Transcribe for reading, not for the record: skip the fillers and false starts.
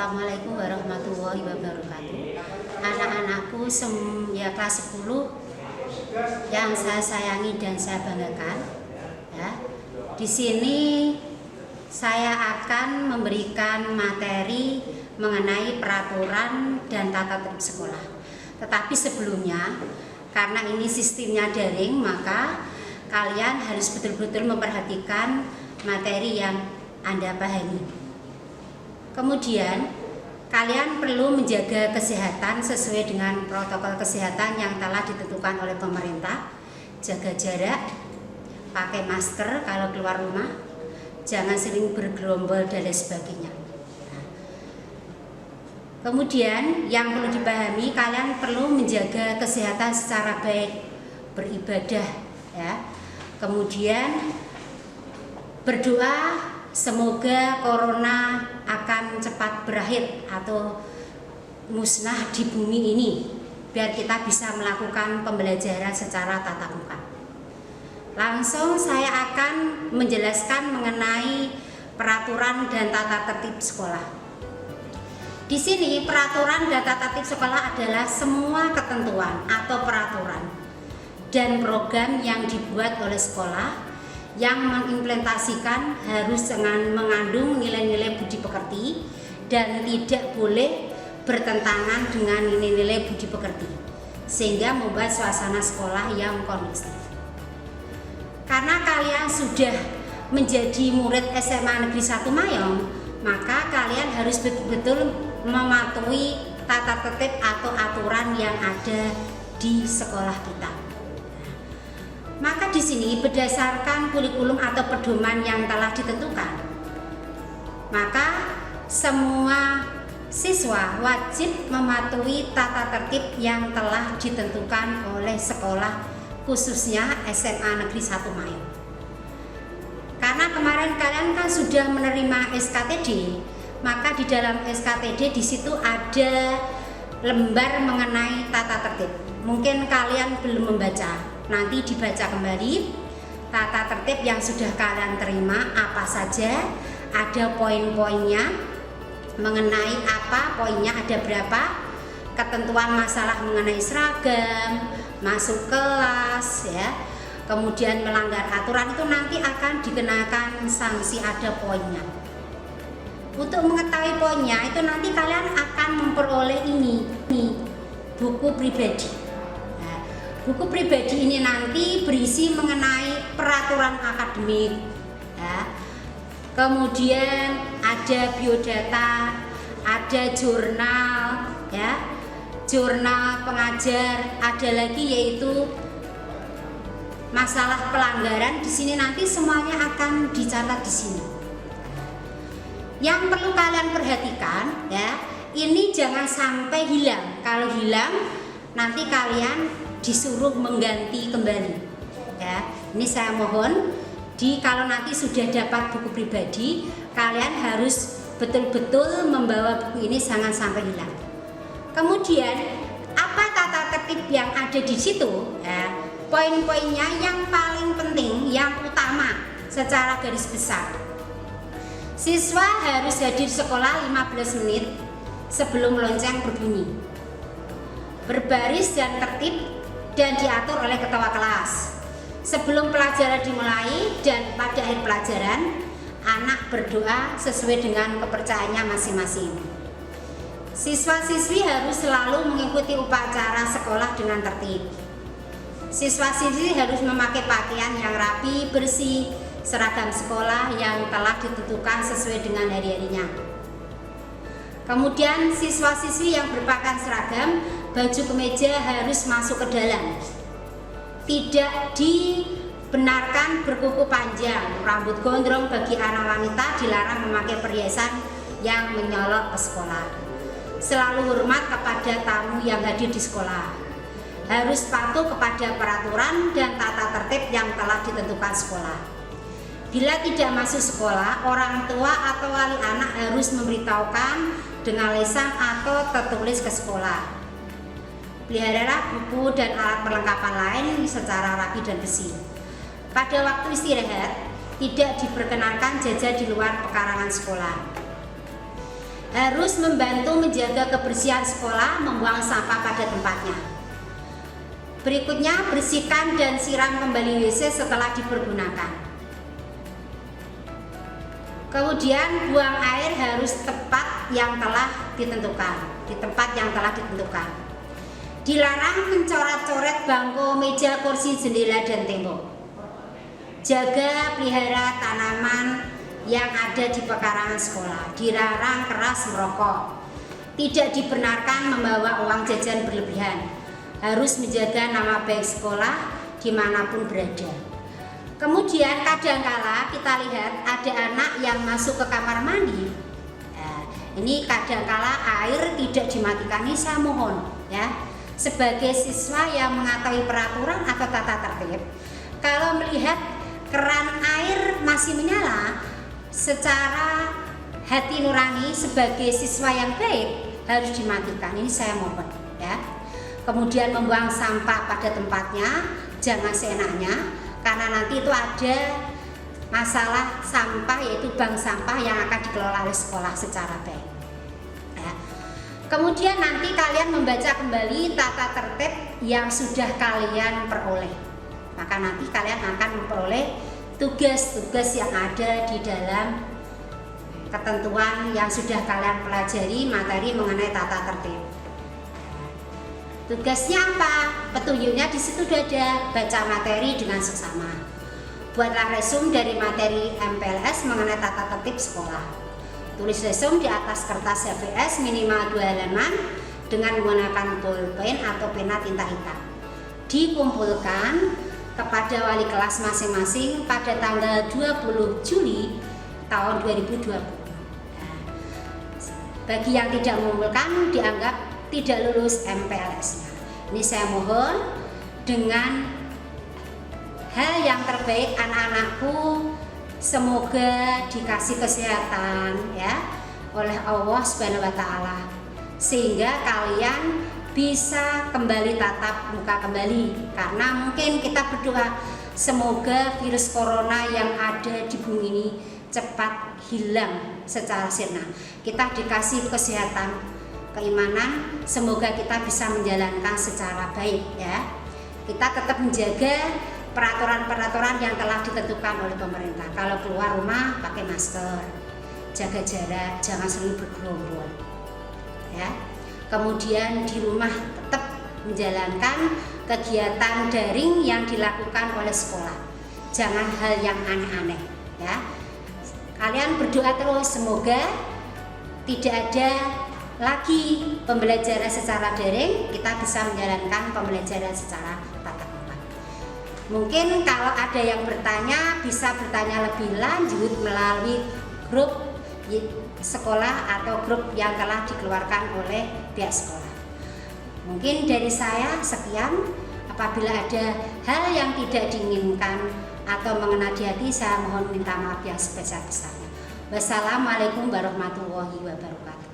Assalamualaikum warahmatullahi wabarakatuh. Anak-anakku kelas 10 yang saya sayangi dan saya banggakan. Ya. Di sini saya akan memberikan materi mengenai peraturan dan tata tertib sekolah. Tetapi sebelumnya, karena ini sistemnya daring, maka kalian harus betul-betul memperhatikan materi yang Anda pahami. Kemudian, kalian perlu menjaga kesehatan sesuai dengan protokol kesehatan yang telah ditentukan oleh pemerintah. Jaga jarak, pakai masker kalau keluar rumah, jangan sering bergerombol dan lain sebagainya. Kemudian, yang perlu dipahami, kalian perlu menjaga kesehatan secara baik, beribadah, ya. Kemudian berdoa semoga corona akan cepat berakhir atau musnah di bumi ini, biar kita bisa melakukan pembelajaran secara tatap muka. Langsung saya akan menjelaskan mengenai peraturan dan tata tertib sekolah. Di sini peraturan dan tata tertib sekolah adalah semua ketentuan atau peraturan dan program yang dibuat oleh sekolah yang mengimplementasikan harus dengan mengandung nilai-nilai budi pekerti dan tidak boleh bertentangan dengan nilai-nilai budi pekerti, sehingga membuat suasana sekolah yang kondusif. Karena kalian sudah menjadi murid SMA Negeri 1 Mayong, maka kalian harus betul-betul mematuhi tata tertib atau aturan yang ada di sekolah kita. Maka di sini berdasarkan kurikulum atau pedoman yang telah ditentukan, maka semua siswa wajib mematuhi tata tertib yang telah ditentukan oleh sekolah, khususnya SMA Negeri 1 Mayong. Karena kemarin kalian kan sudah menerima SKTD, maka di dalam SKTD di situ ada lembar mengenai tata tertib. Mungkin kalian belum membaca. Nanti dibaca kembali tata tertib yang sudah kalian terima apa saja, ada poin-poinnya mengenai apa, poinnya ada berapa, ketentuan masalah mengenai seragam, masuk kelas, ya, kemudian melanggar aturan itu nanti akan dikenakan sanksi, ada poinnya. Untuk mengetahui poinnya itu nanti kalian akan memperoleh ini buku pribadi. Buku pribadi ini nanti berisi mengenai peraturan akademik, ya. Kemudian ada biodata, ada jurnal, ya, jurnal pengajar, ada lagi yaitu masalah pelanggaran. Di sini nanti semuanya akan dicatat di sini. Yang perlu kalian perhatikan, ya, ini jangan sampai hilang. Kalau hilang, nanti kalian disuruh mengganti kembali, ya. Ini saya mohon, kalau nanti sudah dapat buku pribadi, kalian harus betul-betul membawa buku ini, jangan sampai hilang. Kemudian apa tata tertib yang ada di situ, ya, poin-poinnya yang paling penting, yang utama secara garis besar, siswa harus hadir sekolah 15 menit sebelum lonceng berbunyi, berbaris dan tertib dan diatur oleh ketua kelas. Sebelum pelajaran dimulai dan pada akhir pelajaran, anak berdoa sesuai dengan kepercayaannya masing-masing. Siswa-siswi harus selalu mengikuti upacara sekolah dengan tertib. Siswa-siswi harus memakai pakaian yang rapi, bersih, seragam sekolah yang telah ditentukan sesuai dengan hari-harinya. Kemudian siswa-siswi yang berpakaian seragam, baju kemeja harus masuk ke dalam. Tidak dibenarkan berkuku panjang, rambut gondrong bagi anak wanita dilarang memakai perhiasan yang menyolok ke sekolah. Selalu hormat kepada tamu yang hadir di sekolah. Harus patuh kepada peraturan dan tata tertib yang telah ditentukan sekolah. Bila tidak masuk sekolah, orang tua atau wali anak harus memberitahukan dengan lisan atau tertulis ke sekolah. Peliharalah buku dan alat perlengkapan lain secara rapi dan bersih. Pada waktu istirahat, tidak diperkenankan jajan di luar pekarangan sekolah. harus membantu menjaga kebersihan sekolah, membuang sampah pada tempatnya. Berikutnya, bersihkan dan siram kembali WC setelah dipergunakan. Kemudian, buang air harus tepat yang telah ditentukan, di tempat yang telah ditentukan. Dilarang mencoret-coret bangku, meja, kursi, jendela, dan tembok. Jaga pelihara tanaman yang ada di pekarangan sekolah. Dilarang keras merokok. Tidak dibenarkan membawa uang jajan berlebihan. Harus menjaga nama baik sekolah dimanapun berada. Kemudian kadangkala kita lihat ada anak yang masuk ke kamar mandi. Nah, ini kadangkala air tidak dimatikan. Ini saya mohon ya, sebagai siswa yang mengetahui peraturan atau tata tertib, kalau melihat keran air masih menyala, secara hati nurani sebagai siswa yang baik harus dimatikan. Ini saya mohon ya. Kemudian membuang sampah pada tempatnya, jangan seenaknya, karena nanti itu ada masalah sampah, yaitu bank sampah yang akan dikelola oleh sekolah secara baik ya. Kemudian nanti kalian membaca kembali tata tertib yang sudah kalian peroleh, maka nanti kalian akan memperoleh tugas-tugas yang ada di dalam ketentuan yang sudah kalian pelajari materi mengenai tata tertib. Tugasnya apa? Petunjuknya di situ sudah ada, baca materi dengan seksama. Buatlah resume dari materi MPLS mengenai tata tertib sekolah. Tulis resume di atas kertas HVS minimal 2 halaman dengan menggunakan pulpen atau pena tinta hitam. Dikumpulkan kepada wali kelas masing-masing pada tanggal 20 Juli tahun 2020. Nah, bagi yang tidak mengumpulkan dianggap tidak lulus MPLS-nya. Ini saya mohon dengan hal yang terbaik anak-anakku, semoga dikasih kesehatan ya oleh Allah Subhanahu wa taala, sehingga kalian bisa kembali tatap muka kembali. Karena mungkin kita berdoa semoga virus corona yang ada di bumi ini cepat hilang secara sirna. Kita dikasih kesehatan, keimanan, semoga kita bisa menjalankan secara baik ya. Kita tetap menjaga peraturan-peraturan yang telah ditentukan oleh pemerintah. Kalau keluar rumah pakai masker, jaga jarak, jangan sering bergerombol ya. Kemudian di rumah tetap menjalankan kegiatan daring yang dilakukan oleh sekolah. Jangan hal yang aneh-aneh ya. Kalian berdoa terus semoga tidak ada lagi pembelajaran secara daring, kita bisa menjalankan pembelajaran secara tatap muka. Mungkin kalau ada yang bertanya, bisa bertanya lebih lanjut melalui grup sekolah atau grup yang telah dikeluarkan oleh pihak sekolah. Mungkin dari saya sekian. Apabila ada hal yang tidak diinginkan atau mengena di hati, saya mohon minta maaf yang sebesar-besarnya. Wassalamualaikum warahmatullahi wabarakatuh.